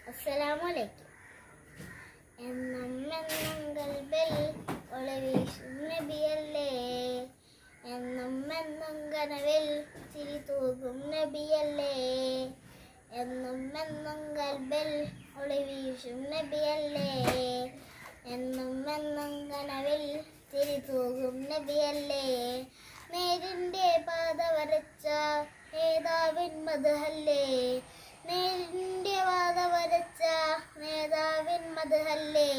അസ്സലാമലൈക്കും. എന്നും എന്നും കൽബിൽ ഒളിവീശും നബിയല്ലേ, എന്നും എന്നും കനവിൽ ചിരി തൂകും നബിയല്ലേ, എന്നും എന്നും കൽബിൽ ഒളിവീശും നബിയല്ലേ, എന്നും എന്നും കനവിൽ ചിരി തൂകും നബിയല്ലേ. നേരിൻ്റെ പാത വരച്ച നേതാവിൻ മദ്ഹല്ലേ, നേരിൻ്റെ പാത വരച്ച നേതാവിൻ മദ്ഹല്ലേ,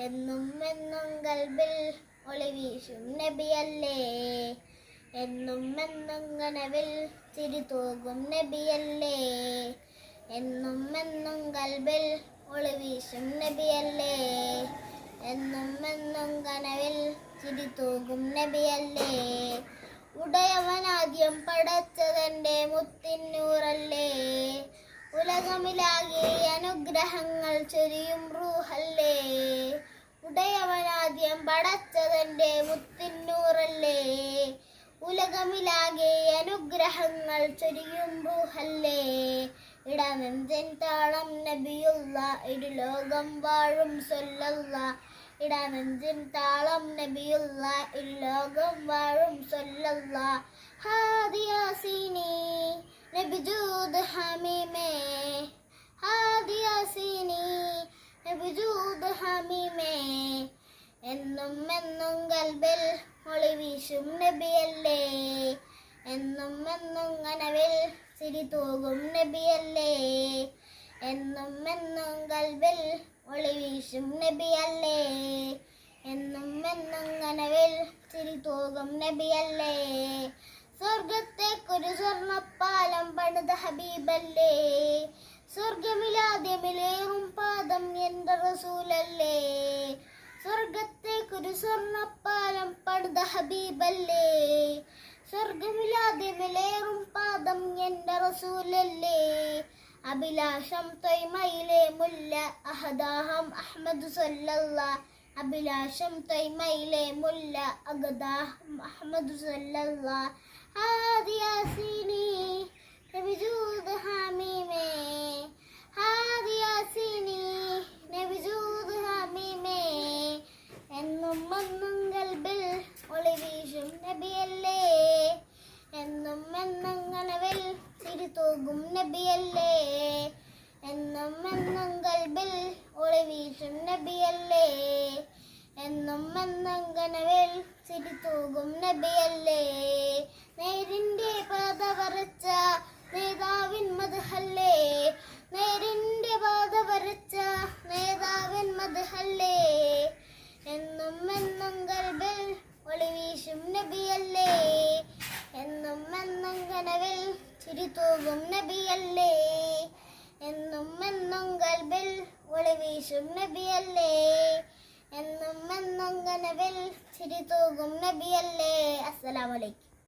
എന്നും എന്നും കൽബിൽ ഒളിവീശും നബിയല്ലേ, എന്നും എന്നും കനവിൽ ചിരി തൂകും നബിയല്ലേ, എന്നും എന്നും കൽബിൽ ഒളിവീശും നബിയല്ലേ, എന്നും എന്നും കനവിൽ ചിരി തൂകും നബിയല്ലേ. ഉടയവനാദ്യം പടച്ചതെന്റെ മുത്തിന്നൂറല്ലേ, ഉലകമിലാകെ അനുഗ്രഹങ്ങൾ ചൊരിയും റൂഹല്ലേ. ഉടയവനാദ്യം പടച്ചതെന്റെ മുത്തിന്നൂറല്ലേ, ഉലകമിലാകെ അനുഗ്രഹങ്ങൾ ചൊരിയും റൂഹല്ലേ. ഇടനെഞ്ചൻ താളം നബിയുള്ള ഇരുലോകം വാഴും സ്വല്ലല്ലാഹ്, ഇടനെഞ്ചിൻ താളം നബിയുള്ള ഇരുലോകം വാഴും സ്വല്ലല്ലാഹ്. ഹാദി യാസീനി നബി ജൂദ് ഹമീമേ, ഹാദി യാസീനി നബി ജൂദ് ഹമീമേ, എന്നും എന്നും കൽബിൽ ഒളിവീശും നബിയല്ലേ, എന്നും എന്നും കനവിൽ ചിരി തൂകും നബിയല്ലേ, എന്നും എന്നും കൽബിൽ ഒളിവീശും നബിയല്ലേ, എന്നും എന്നും കനവിൽ ചിരി തൂകും നബിയല്ലേ. സ്വർഗത്തേക്കൊരു സ്വർണ്ണപ്പാലം പണിത ഹബീബല്ലേ, സ്വർഗമിലാദ്യമിലേറും പാദം എന്റെ റസൂലല്ലേ. സ്വർഗത്തേക്കൊരു സ്വർണ്ണപ്പാലം പണിത ഹബീബല്ലേ, സ്വർഗമിലാദ്യമിലേറും പാദം എന്റെ റസൂലല്ലേ. അഭിലാഷം തൊയ്മയിലെ മുല്ല അഹദാഹം അഹ്മദ് സല്ലല്ലാഹ്, അഭിലാഷം തൊയ്മയിലെ മുല്ല അഹദാഹം അഹ്മദ് സല്ലല്ലാഹ്. ഹാദി യാസീനി നബി ജൂദ് ഹമീമേ, ഹാദി യാസീനി നബി ജൂദ് ഹമീമേ, എന്നും എന്നും കൽബിൽ ഒളിവീശും നബിയല്ലേ, എന്നും എന്നും കനവിൽ ചിരി തൂകും നബിയല്ലേ, എന്നും എന്നും കൽബിൽ ഒളിവീശും നബിയല്ലേ, എന്നും എന്നും കനവിൽ ചിരി തൂകും നബിയല്ലേ. നേരിൻ്റെ പാത വരച്ച നേതാവിൻ മദ്ഹല്ലേ, നേരിൻ്റെ പാത വരച്ച നേതാവിൻ മദ്ഹല്ലേ, എന്നും എന്നും കൽബിൽ ഒളിവീശും നബിയല്ലേ, എന്നും എന്നും കനവിൽ ചിരി തൂകും നബിയല്ലേ, എന്നും എന്നും കൽബിൽ ഒളിവീശും നബിയല്ലേ, എന്നും എന്നും കനവിൽ ചിരി തൂകും നബിയല്ലേ. അസ്സലാമു അലൈക്കും.